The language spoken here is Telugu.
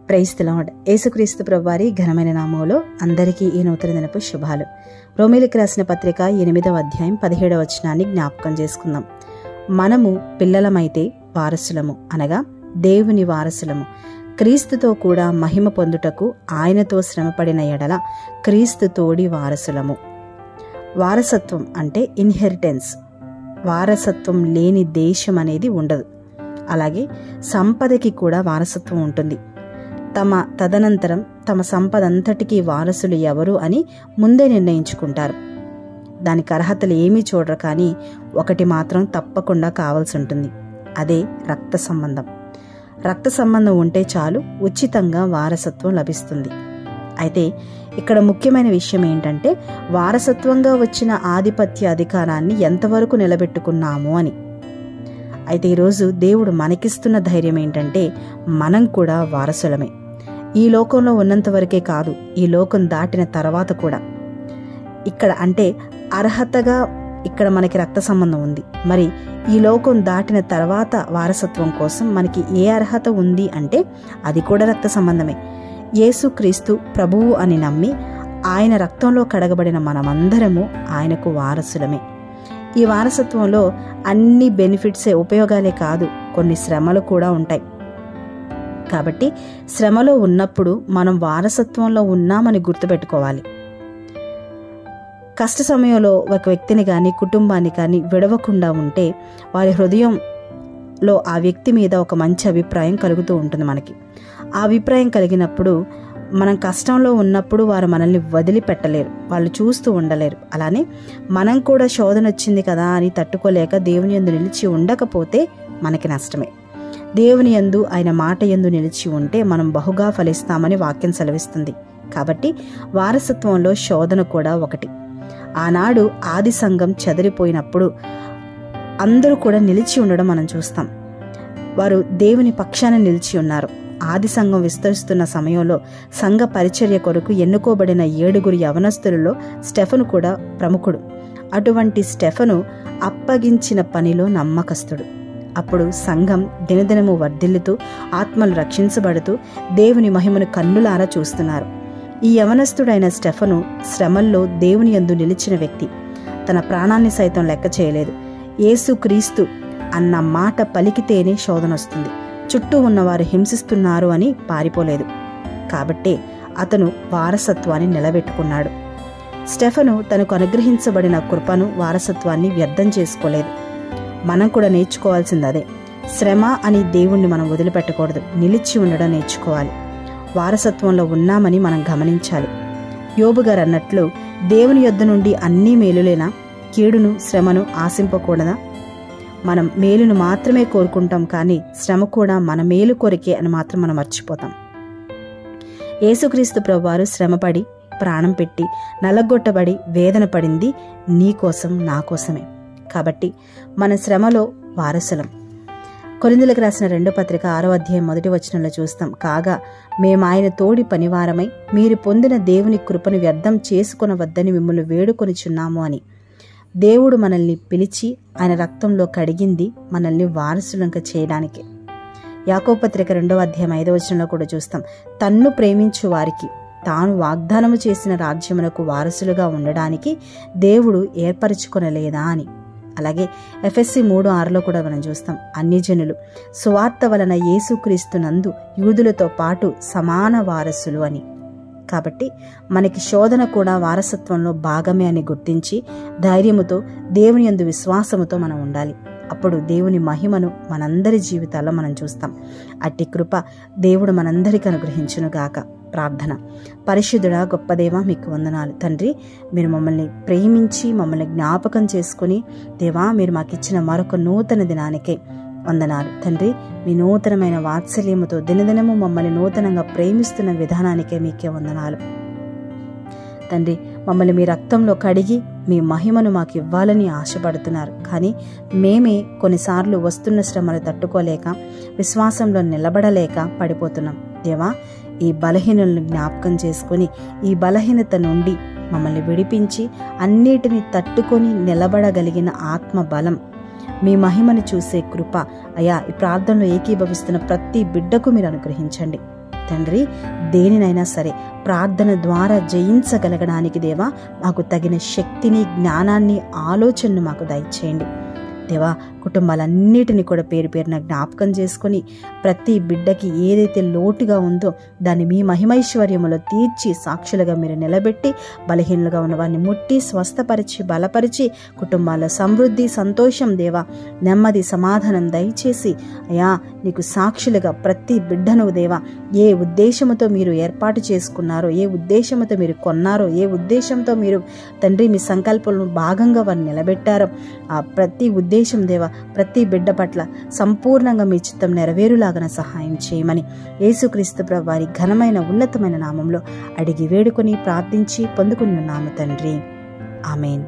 Praise the lord. యేసుక్రీస్తు ప్రభువారి ఘనమైన నామములో అందరికీ ఈ నూతన దినపు శుభాలు. రోమీయులకు రాసిన పత్రిక 8వ అధ్యాయం 17వ వచనాన్ని జ్ఞాపకం చేసుకుందాం. మనము పిల్లలమైతే వారసులము, అనగా దేవుని వారసులము, క్రీస్తుతో కూడా మహిమ పొందుటకు ఆయనతో శ్రమపడిన ఎడల క్రీస్తు తోడి వారసులము. వారసత్వం అంటే ఇన్హెరిటెన్స్. వారసత్వం లేని దేశం అనేది ఉండదు. అలాగే సంపదకి కూడా వారసత్వం ఉంటుంది. తదనంతరం తమ సంపద అంతటికీ వారసులు ఎవరు అని ముందే నిర్ణయించుకుంటారు. దానికి అర్హతలు ఏమీ చూడరు, కానీ ఒకటి మాత్రం తప్పకుండా కావాల్సి ఉంటుంది. అదే రక్త సంబంధం. రక్త సంబంధం ఉంటే చాలు, ఉచితంగా వారసత్వం లభిస్తుంది. అయితే ఇక్కడ ముఖ్యమైన విషయం ఏంటంటే, వారసత్వంగా వచ్చిన ఆధిపత్య అధికారాన్ని ఎంతవరకు నిలబెట్టుకున్నాము అని. అయితే ఈరోజు దేవుడు మనకిస్తున్న ధైర్యం ఏంటంటే, మనం కూడా వారసులమే. ఈ లోకంలో ఉన్నంత వరకే కాదు, ఈ లోకం దాటిన తర్వాత కూడా. ఇక్కడ అంటే అర్హతగా ఇక్కడ మనకి రక్త సంబంధం ఉంది. మరి ఈ లోకం దాటిన తర్వాత వారసత్వం కోసం మనకి ఏ అర్హత ఉంది అంటే, అది కూడా రక్త సంబంధమే. యేసుక్రీస్తు ప్రభువు అని నమ్మి ఆయన రక్తంలో కడగబడిన మనమందరము ఆయనకు వారసులమే. ఈ వారసత్వంలో అన్ని బెనిఫిట్సే, ఉపయోగాలే కాదు, కొన్ని శ్రమలు కూడా ఉంటాయి. కాబట్టి శ్రమలో ఉన్నప్పుడు మనం వారసత్వంలో ఉన్నామని గుర్తుపెట్టుకోవాలి. కష్ట సమయంలో ఒక వ్యక్తిని కానీ కుటుంబాన్ని కానీ విడవకుండా ఉంటే వారి హృదయంలో ఆ వ్యక్తి మీద ఒక మంచి అభిప్రాయం కలుగుతూ ఉంటుంది. మనకి ఆ అభిప్రాయం కలిగినప్పుడు మనం కష్టంలో ఉన్నప్పుడు వారు మనల్ని వదిలిపెట్టలేరు, వాళ్ళు చూస్తూ ఉండలేరు. అలానే మనం కూడా శోధన వచ్చింది కదా అని తట్టుకోలేక దేవుని యందు నిలిచి ఉండకపోతే మనకి నష్టమే. దేవుని యందు, ఆయన మాట యందు నిలిచి ఉంటే మనం బహుగా ఫలిస్తామని వాక్యం సెలవిస్తుంది. కాబట్టి వారసత్వంలో శోధన కూడా ఒకటి. ఆనాడు ఆది సంఘం చెదిరిపోయినప్పుడు అందరూ కూడా నిలిచి ఉండడం మనం చూస్తాం. వారు దేవుని పక్షాన నిలిచి ఉన్నారు. ఆది సంఘం విస్తరిస్తున్న సమయంలో సంఘ పరిచర్య కొరకు ఎన్నుకోబడిన 7 యవనస్తులలో స్టెఫను కూడా ప్రముఖుడు. అటువంటి స్టెఫను అప్పగించిన పనిలో నమ్మకస్తుడు. అప్పుడు సంఘం దినదినము వర్ధిల్లుతూ, ఆత్మలు రక్షించబడుతూ దేవుని మహిమను కన్నులారా చూస్తున్నారు. ఈ యవనస్తుడైన స్టెఫను శ్రమల్లో దేవుని యందు నిలిచిన వ్యక్తి. తన ప్రాణాన్ని సైతం లెక్క చేయలేదు. యేసుక్రీస్తు అన్న మాట పలికితేనే శోధనొస్తుంది, చుట్టూ ఉన్నవారు హింసిస్తున్నారు అని పారిపోలేదు. కాబట్టే అతను వారసత్వాన్ని నిలబెట్టుకున్నాడు. స్టెఫను తనకు అనుగ్రహించబడిన కృపను, వారసత్వాన్ని వ్యర్థం చేసుకోలేదు. మనం కూడా నేర్చుకోవాల్సింది అదే. శ్రమ అని దేవుణ్ణి మనం వదిలిపెట్టకూడదు, నిలిచి ఉండడం నేర్చుకోవాలి. వారసత్వంలో ఉన్నామని మనం గమనించాలి. యోబు గారు అన్నట్లు, దేవుని యొద్ద నుండి అన్నీ మేలులేనా, కీడును శ్రమను ఆశింపకూడదా? మనం మేలును మాత్రమే కోరుకుంటాం, కానీ శ్రమ కూడా మన మేలు కొరికే అని మాత్రం మనం మర్చిపోతాం. యేసుక్రీస్తు ప్రభువారు శ్రమపడి, ప్రాణం పెట్టి, నలగొట్టబడి, వేదన పడింది నీ కోసం, నా కోసమే. కాబట్టి మన శ్రమలో వారసులం. కొరింథీయులకు రాసిన 2వ పత్రిక 6వ అధ్యాయం 1వ వచనంలో చూస్తాం. కాగా మేమాయన తోడి పనివారమై మీరు పొందిన దేవుని కృపను వ్యర్థం చేసుకొనవద్దని మిమ్మల్ని వేడుకొనిచున్నాము అని. దేవుడు మనల్ని పిలిచి ఆయన రక్తంలో కడిగింది మనల్ని వారసులంక చేయడానికి. యాకోబు పత్రిక 2వ అధ్యాయం 5వ వచనంలో కూడా చూస్తాం. తన్ను ప్రేమించు వారికి తాను వాగ్దానము చేసిన రాజ్యమునకు వారసులుగా ఉండడానికి దేవుడు ఏర్పరచుకొనలేదా అని. అలాగే ఎఫెసీ 3:6లో కూడా మనం చూస్తాం. అన్యజనులు సువార్త వలన యేసుక్రీస్తునందు యూదులతో పాటు సమాన వారసులు అని. కాబట్టి మనకి శోధన కూడా వారసత్వంలో భాగమే అని గుర్తించి ధైర్యముతో, దేవుని యందు విశ్వాసముతో మనం ఉండాలి. అప్పుడు దేవుని మహిమను మనందరి జీవితాల్లో మనం చూస్తాం. అట్టి కృప దేవుడు మనందరికీ అనుగ్రహించునుగాక. ప్రార్థన. పరిశుద్ధుడా, గొప్ప దేవా, మీకు వందనాలు తండ్రి. మీరు మమ్మల్ని ప్రేమించి మమ్మల్ని జ్ఞాపకం చేసుకుని దేవా, మీరు మాకిచ్చిన మరొక నూతన దినానికే వందనాలు తండ్రి. మీ నూతనమైన వాత్సల్యముతో దినదినము మమ్మల్ని నూతనంగా ప్రేమిస్తున్న విధానానికే మీకే వందనాలు తండ్రి. మమ్మల్ని మీ రక్తంలో కడిగి మీ మహిమను మాకు ఇవ్వాలని ఆశపడుతున్నారు. కానీ మేమే కొన్నిసార్లు వస్తున్న శ్రమను తట్టుకోలేక, విశ్వాసంలో నిలబడలేక పడిపోతున్నాం. దేవా, ఈ బలహీనలను జ్ఞాపకం చేసుకుని ఈ బలహీనత నుండి మమ్మల్ని విడిపించి అన్నిటిని తట్టుకొని నిలబడగలిగిన ఆత్మ బలం మీ మహిమని చూసే కృప అయా ఈ ప్రార్థనలో ఏకీభవిస్తున్న ప్రతి బిడ్డకు మీరు అనుగ్రహించండి తండ్రి. దేనినైనా సరే ప్రార్థన ద్వారా జయించగలగడానికి దేవా మాకు తగిన శక్తిని, జ్ఞానాన్ని, ఆలోచనను మాకు దయచేయండి దేవా. కుటుంబాలన్నిటిని కూడా పేరు పేరున జ్ఞాపకం చేసుకొని ప్రతి బిడ్డకి ఏదైతే లోటుగా ఉందో దాన్ని మీ మహిమైశ్వర్యములో తీర్చి సాక్షులుగా మీరు నిలబెట్టి, బలహీనులుగా ఉన్న వారిని ముట్టి స్వస్థపరిచి బలపరిచి కుటుంబాల సమృద్ధి, సంతోషం దేవా, నెమ్మది, సమాధానం దయచేసి అయా నీకు సాక్షులుగా ప్రతి బిడ్డను దేవా ఏ ఉద్దేశంతో మీరు ఏర్పాటు చేసుకున్నారో, ఏ ఉద్దేశంతో మీరు కొన్నారో, ఏ ఉద్దేశంతో మీరు తండ్రి మీ సంకల్పంలో భాగంగా వారిని నిలబెట్టారో ఆ ప్రతి ఉద్దేశం దేవా ప్రతి బిడ్డ పట్ల సంపూర్ణంగా మీ చిత్తం నెరవేరులాగన సహాయం చేయమని యేసుక్రీస్తు ప్రభువు వారి ఘనమైన ఉన్నతమైన నామంలో అడిగి వేడుకొని ప్రార్థించి పొందుకున్నాము తండ్రి. ఆమేన్.